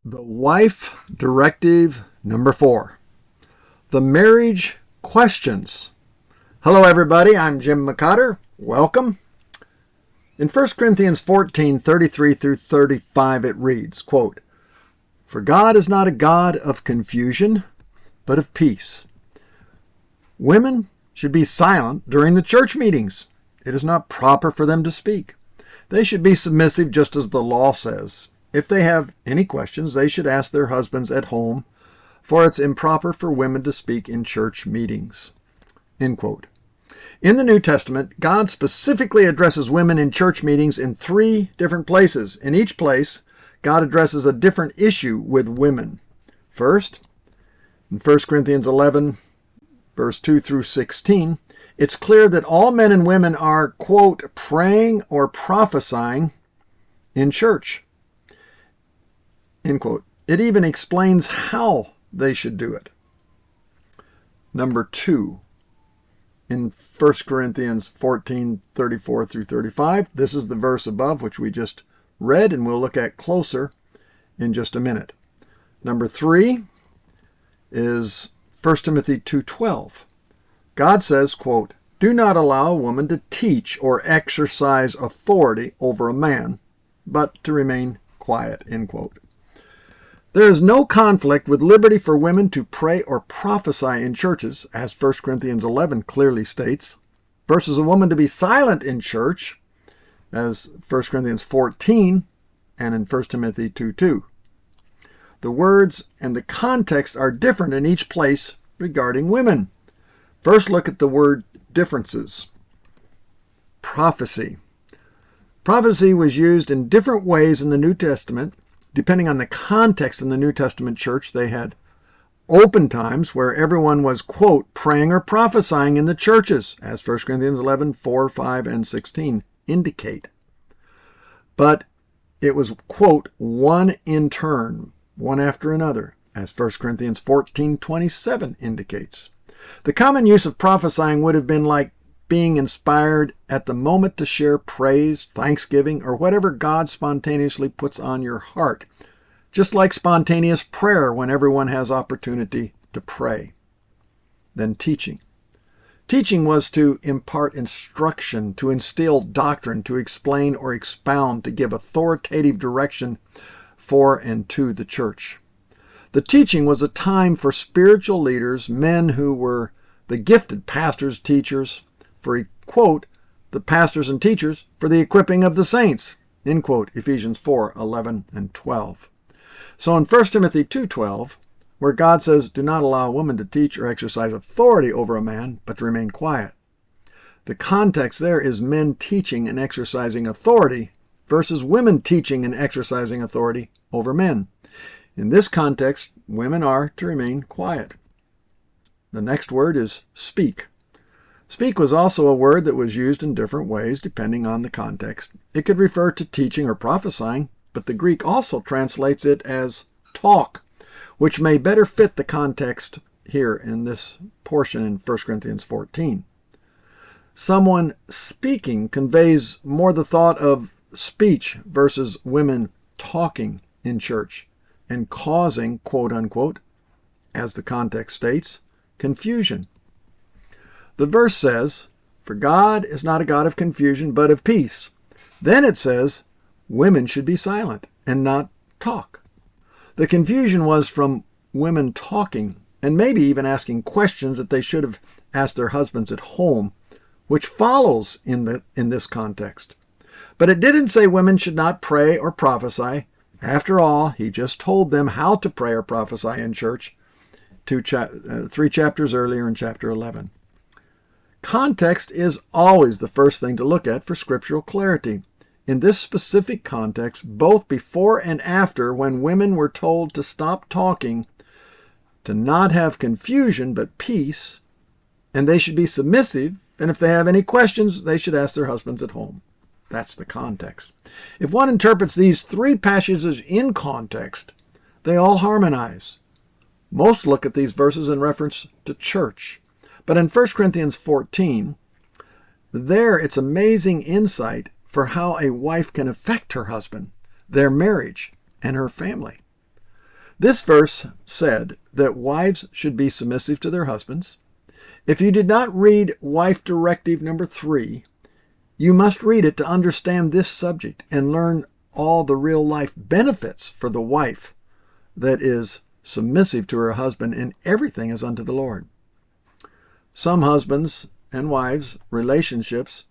The wife directive number 4. The marriage questions. Hello everybody, I'm Jim McCotter. Welcome. In 1 Corinthians 14:33 through 35 it reads, quote, "For God is not a God of confusion, but of peace. Women should be silent during the church meetings. It is not proper for them to speak. They should be submissive just as the law says. If they have any questions, they should ask their husbands at home, for it's improper for women to speak in church meetings." End quote. In the New Testament, God specifically addresses women in church meetings in 3 different places. In each place, God addresses a different issue with women. First, in 1 Corinthians 11, verse 2 through 16, it's clear that all men and women are, quote, praying or prophesying in church. End quote. It even explains how they should do it. Number 2, in 1 Corinthians 14:34 through 35, this is the verse above which we just read and we'll look at closer in just a minute. Number 3 is 1 Timothy 2:12. God says, quote, "Do not allow a woman to teach or exercise authority over a man, but to remain quiet," end quote. There is no conflict with liberty for women to pray or prophesy in churches, as 1 Corinthians 11 clearly states, versus a woman to be silent in church, as 1 Corinthians 14 and in 1 Timothy 2:2. The words and the context are different in each place regarding women. First, look at the word differences. Prophecy. Prophecy was used in different ways in the New Testament. Depending on the context in the New Testament church, they had open times where everyone was, quote, praying or prophesying in the churches, as 1 Corinthians 11, 4, 5, and 16 indicate. But it was, quote, one in turn, one after another, as 1 Corinthians 14:27 indicates. The common use of prophesying would have been like being inspired at the moment to share praise, thanksgiving, or whatever God spontaneously puts on your heart, just like spontaneous prayer when everyone has opportunity to pray. Then teaching. Teaching was to impart instruction, to instill doctrine, to explain or expound, to give authoritative direction for and to the church. The teaching was a time for spiritual leaders, men who were the gifted pastors, teachers, for, quote, the pastors and teachers for the equipping of the saints, end quote, Ephesians 4:11 and 12. So in 1 Timothy 2:12, where God says, "Do not allow a woman to teach or exercise authority over a man, but to remain quiet," the context there is men teaching and exercising authority versus women teaching and exercising authority over men. In this context, women are to remain quiet. The next word is speak. Speak was also a word that was used in different ways depending on the context. It could refer to teaching or prophesying, but the Greek also translates it as talk, which may better fit the context here in this portion in 1 Corinthians 14. Someone speaking conveys more the thought of speech versus women talking in church and causing, quote unquote, as the context states, confusion. The verse says, "For God is not a God of confusion, but of peace." Then it says, women should be silent and not talk. The confusion was from women talking and maybe even asking questions that they should have asked their husbands at home, which follows in this context. But it didn't say women should not pray or prophesy. After all, he just told them how to pray or prophesy in church 3 chapters earlier in chapter 11. Context is always the first thing to look at for scriptural clarity. In this specific context, both before and after, when women were told to stop talking, to not have confusion but peace, and they should be submissive, and if they have any questions, they should ask their husbands at home. That's the context. If one interprets these 3 passages in context, they all harmonize. Most look at these verses in reference to church. But in 1 Corinthians 14, there it's amazing insight for how a wife can affect her husband, their marriage, and her family. This verse said that wives should be submissive to their husbands. If you did not read Wife Directive number 3, you must read it to understand this subject and learn all the real-life benefits for the wife that is submissive to her husband in everything as unto the Lord. Some husbands and wives' relationships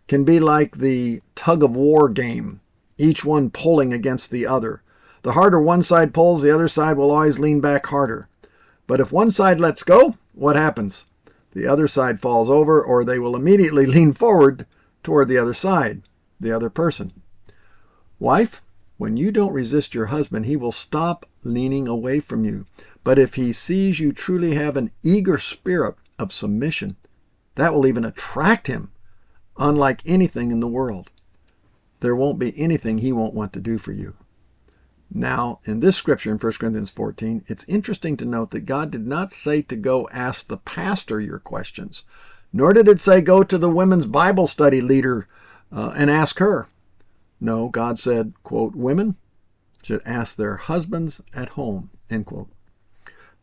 can be like the tug-of-war game, each one pulling against the other. The harder one side pulls, the other side will always lean back harder. But if one side lets go, what happens? The other side falls over, or they will immediately lean forward toward the other side, the other person. Wife, when you don't resist your husband, he will stop leaning away from you. But if he sees you truly have an eager spirit of submission, that will even attract him, unlike anything in the world. There won't be anything he won't want to do for you. Now, in this scripture in 1 Corinthians 14, it's interesting to note that God did not say to go ask the pastor your questions, nor did it say go to the women's Bible study leader and ask her. No, God said, quote, women should ask their husbands at home, end quote.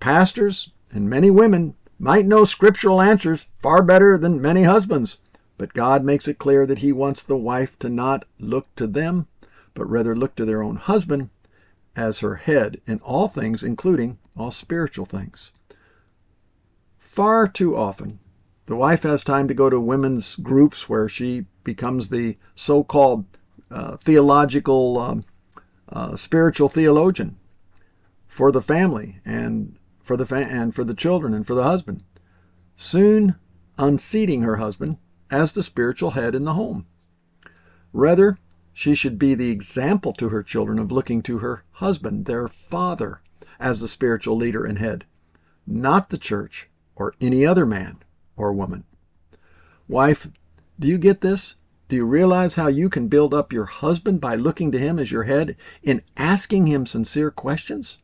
Pastors and many women might know scriptural answers far better than many husbands, but God makes it clear that he wants the wife to not look to them, but rather look to their own husband as her head in all things, including all spiritual things. Far too often, the wife has time to go to women's groups where she becomes the so-called theological, spiritual theologian for the family and for the children and for the husband, soon unseating her husband as the spiritual head in the home. Rather, she should be the example to her children of looking to her husband, their father, as the spiritual leader and head, not the church or any other man or woman. Wife, do you get this? Do you realize how you can build up your husband by looking to him as your head in asking him sincere questions?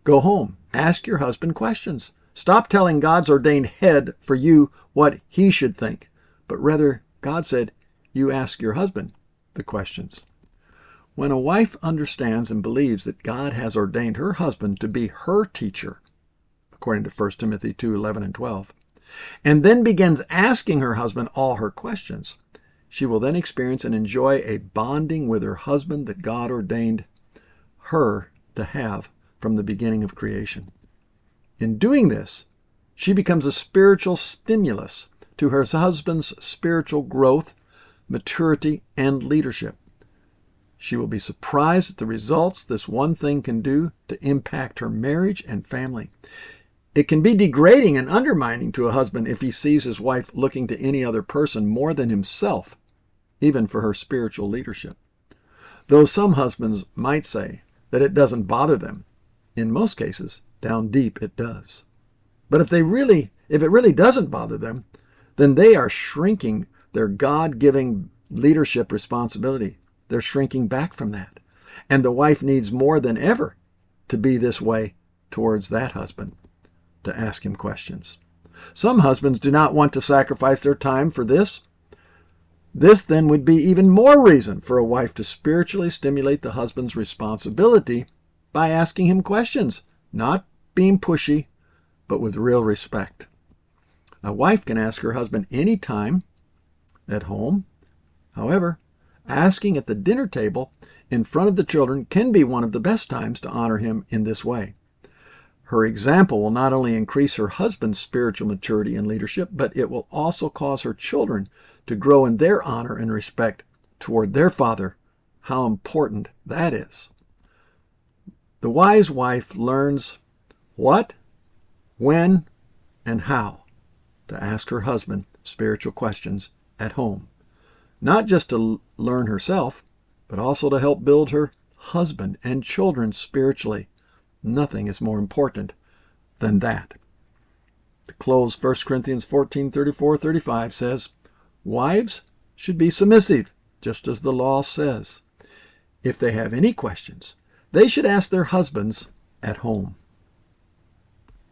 Go home, ask your husband questions. Stop telling God's ordained head for you what he should think, but rather, God said, you ask your husband the questions. When a wife understands and believes that God has ordained her husband to be her teacher, according to 1 Timothy 2:11 and 12, and then begins asking her husband all her questions, she will then experience and enjoy a bonding with her husband that God ordained her to have from the beginning of creation. In doing this, she becomes a spiritual stimulus to her husband's spiritual growth, maturity, and leadership. She will be surprised at the results this one thing can do to impact her marriage and family. It can be degrading and undermining to a husband if he sees his wife looking to any other person more than himself, even for her spiritual leadership. Though some husbands might say that it doesn't bother them, in most cases, down deep it does. But if it really doesn't bother them, then they are shrinking their God-given leadership responsibility. They're shrinking back from that. And the wife needs more than ever to be this way towards that husband, to ask him questions. Some husbands do not want to sacrifice their time for this. This then would be even more reason for a wife to spiritually stimulate the husband's responsibility by asking him questions, not being pushy, but with real respect. A wife can ask her husband any time at home. However, asking at the dinner table in front of the children can be one of the best times to honor him in this way. Her example will not only increase her husband's spiritual maturity and leadership, but it will also cause her children to grow in their honor and respect toward their father. How important that is. The wise wife learns what, when, and how to ask her husband spiritual questions at home. Not just to learn herself, but also to help build her husband and children spiritually. Nothing is more important than that. To close, 1 Corinthians 14:34-35 says, wives should be submissive, just as the law says. If they have any questions, they should ask their husbands at home.